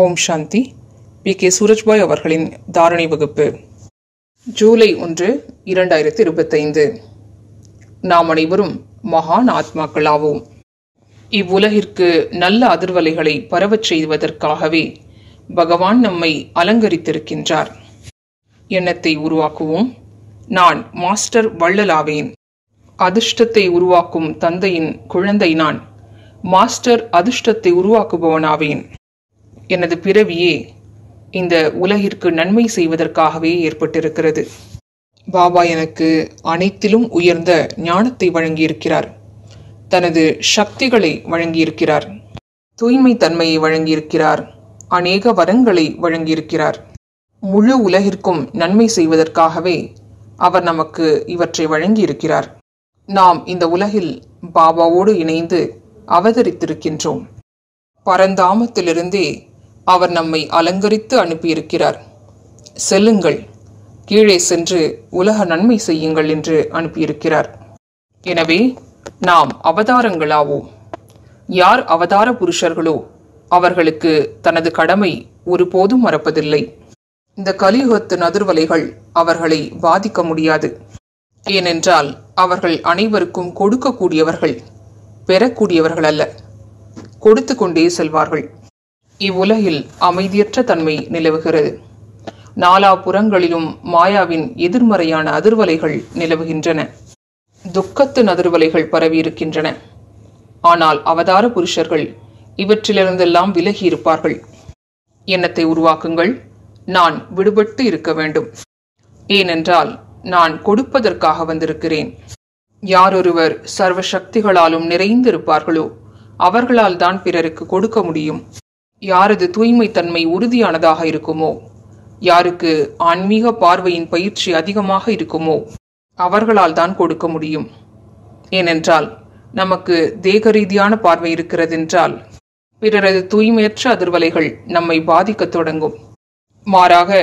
ஓம் சாந்தி. B K. Surajbhai அவர்களின் தாரணை வகுப்பு. ஜூலை 1, 2025. நாம் அனைவரும் மகான் ஆத்மாக்களாவோம். இவ்வுலகிற்கு நல்ல அதிர்வலைகளை பரவச் செய்வதற்காகவே பகவான் நம்மை அலங்கரித்திருக்கின்றார். எண்ணத்தை உருவாக்குவோம். நான் மாஸ்டர் வள்ளலாவேன். அதிர்ஷ்டத்தை உருவாக்கும் தந்தையின் குழந்தை நான். மாஸ்டர் அதிர்ஷ்டத்தை உருவாக்குபவனாவேன். எனது பிறவியே இந்த உலகிற்கு நன்மை செய்வதற்காகவே ஏற்பட்டிருக்கிறது. பாபா எனக்கு அனைத்திலும் உயர்ந்த ஞானத்தை வழங்கியிருக்கிறார். தனது சக்திகளை வழங்கியிருக்கிறார். தூய்மை தன்மையை வழங்கியிருக்கிறார். அநேக வரங்களை வழங்கியிருக்கிறார். முழு உலகிற்கும் நன்மை செய்வதற்காகவே அவர் நமக்கு இவற்றை வழங்கியிருக்கிறார். நாம் இந்த உலகில் பாபாவோடு இணைந்து அவதரித்திருக்கின்றோம். பரந்தாமத்திலிருந்தே அவர் நம்மை அலங்கரித்து அனுப்பியிருக்கிறார். செல்லுங்கள், கீழே சென்று உலக நன்மை செய்யுங்கள் என்று அனுப்பியிருக்கிறார். எனவே நாம் அவதாரங்களாவோம். யார் அவதார புருஷர்களோ அவர்களுக்கு தனது கடமை ஒருபோதும் மறப்பதில்லை. இந்த கலியுகத்தின் அதிர்வலைகள் அவர்களை பாதிக்க முடியாது. ஏனென்றால் அவர்கள் அனைவருக்கும் கொடுக்கக்கூடியவர்கள், பெறக்கூடியவர்கள் அல்ல. கொடுத்து கொண்டே செல்வார்கள். இவ்வுலகில் அமைதியற்ற தன்மை நிலவுகிறது. நாலாபுறங்களிலும் மாயாவின் எதிர்மறையான அதிர்வலைகள் நிலவுகின்றன. துக்கத்தின் அதிர்வலைகள் பரவியிருக்கின்றன. ஆனால் அவதார புருஷர்கள் இவற்றிலிருந்தெல்லாம் விலகி இருப்பார்கள். எண்ணத்தை உருவாக்குங்கள். நான் விடுபட்டு இருக்க வேண்டும். ஏனென்றால் நான் கொடுப்பதற்காக வந்திருக்கிறேன். யாரொருவர் சர்வ சக்திகளாலும் நிறைந்திருப்பார்களோ அவர்களால் தான் பிறருக்கு கொடுக்க முடியும். யாரது தூய்மை தன்மை உறுதியானதாக இருக்குமோ, யாருக்கு ஆன்மீக பார்வையின் பயிற்சி அதிகமாக இருக்குமோ அவர்களால் தான் கொடுக்க முடியும். ஏனென்றால் நமக்கு தேக ரீதியான பார்வை இருக்கிறதென்றால் பிறரது தூய்மையற்ற அதிர்வலைகள் நம்மை பாதிக்க தொடங்கும். மாறாக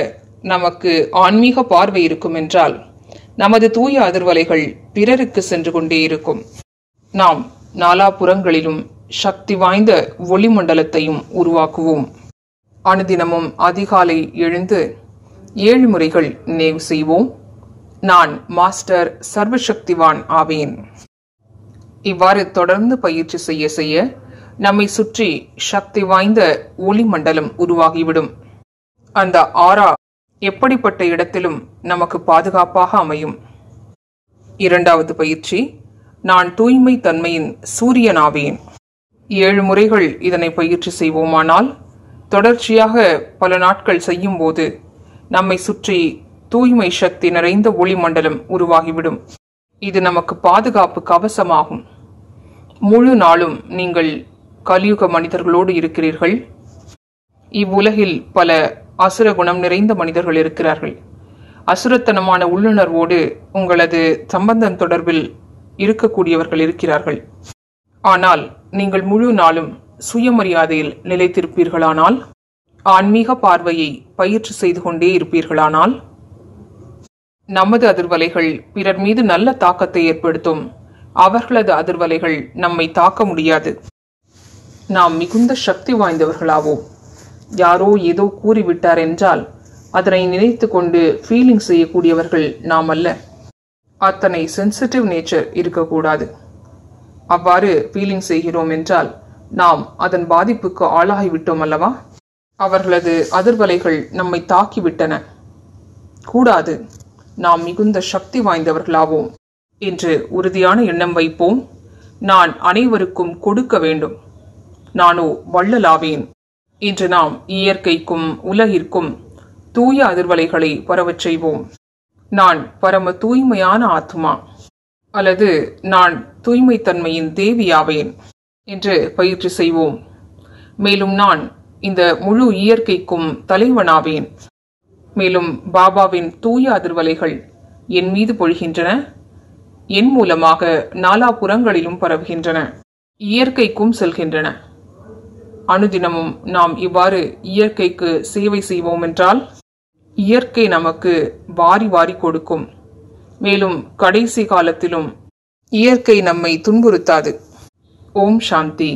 நமக்கு ஆன்மீக பார்வை இருக்கும் என்றால் நமது தூய அதிர்வலைகள் பிறருக்கு சென்று கொண்டே இருக்கும். நாம் நாலாபுறங்களிலும் சக்தி வாய்ந்த ஒளிமண்டலத்தையும் உருவாக்குவோம். அனுதினமும் அதிகாலை எழுந்து 7 முறைகள் நினைவு செய்வோம். நான் மாஸ்டர் சர்வசக்திவான் ஆவேன். இவ்வாறு தொடர்ந்து பயிற்சி செய்ய செய்ய நம்மை சுற்றி சக்தி வாய்ந்த ஒளிமண்டலம் உருவாகிவிடும். அந்த ஆரா எப்படிப்பட்ட இடத்திலும் நமக்கு பாதுகாப்பாக அமையும். 2வது பயிற்சி, நான் தூய்மை தன்மையின் சூரியனாவேன். 7 முறைகள் இதனை பயிற்சி செய்வோமானால் தொடர்ச்சியாக பல நாட்கள் செய்யும் போது நம்மை சுற்றி தூய்மை சக்தி நிறைந்த ஒளிமண்டலம் உருவாகிவிடும். இது நமக்கு பாதுகாப்பு கவசமாகும். முழு நாளும் நீங்கள் கலியுக மனிதர்களோடு இருக்கிறீர்கள். இவ்வுலகில் பல அசுர குணம் நிறைந்த மனிதர்கள் இருக்கிறார்கள். அசுரத்தனமான உள்ளுணர்வோடு உங்களது சம்பந்தம் தொடர்பில் இருக்கக்கூடியவர்கள் இருக்கிறார்கள். ஆனால் நீங்கள் முழு நாளும் சுயமரியாதையில் நிலைத்திருப்பீர்களானால், ஆன்மீக பார்வையை பயிற்சி செய்து கொண்டே இருப்பீர்களானால், நமது அதிர்வலைகள் பிறர் மீது நல்ல தாக்கத்தை ஏற்படுத்தும். அவர்களது அதிர்வலைகள் நம்மை தாக்க முடியாது. நாம் மிகுந்த சக்தி வாய்ந்தவர்களாவோம். யாரோ ஏதோ கூறிவிட்டார் என்றால் அதனை நினைத்து கொண்டு ஃபீலிங் செய்யக்கூடியவர்கள் நாம் அல்ல. அத்தனை சென்சிட்டிவ் நேச்சர் இருக்கக்கூடாது. அவ்வாறு ஃபீலிங் செய்கிறோம் என்றால் நாம் அதன் பாதிப்புக்கு ஆளாகிவிட்டோம் அல்லவா? அவர்களது அதிர்வலைகள் நம்மை தாக்கிவிட்டன. கூடாது. நாம் மிகுந்த சக்தி வாய்ந்தவர்களாவோம் என்று உறுதியான எண்ணம் வைப்போம். நான் அனைவருக்கும் கொடுக்க வேண்டும். நானோ வள்ளலாவேன். இன்று நாம் இயற்கைக்கும் உலகிற்கும் தூய அதிர்வலைகளை பரவச் செய்வோம். நான் பரம தூய்மையான ஆத்மா அல்லது நான் தூய்மை தன்மையின் தேவியாவேன் என்று பயிற்சி செய்வோம். மேலும் நான் இந்த முழு இயற்கைக்கும் தலைவனாவேன். மேலும் பாபாவின் தூய அதிர்வலைகள் என் மீது பொழிகின்றன. என் மூலமாக நாலாபுறங்களிலும் பரவுகின்றன. இயற்கைக்கும் செல்கின்றன. அனுதினமும் நாம் இவ்வாறு இயற்கைக்கு சேவை செய்வோம் என்றால் இயற்கை நமக்கு வாரி வாரி கொடுக்கும். மேலும் கடைசி காலத்திலும் இயற்கை நம்மை துன்புறுத்தாது. ஓம் சாந்தி.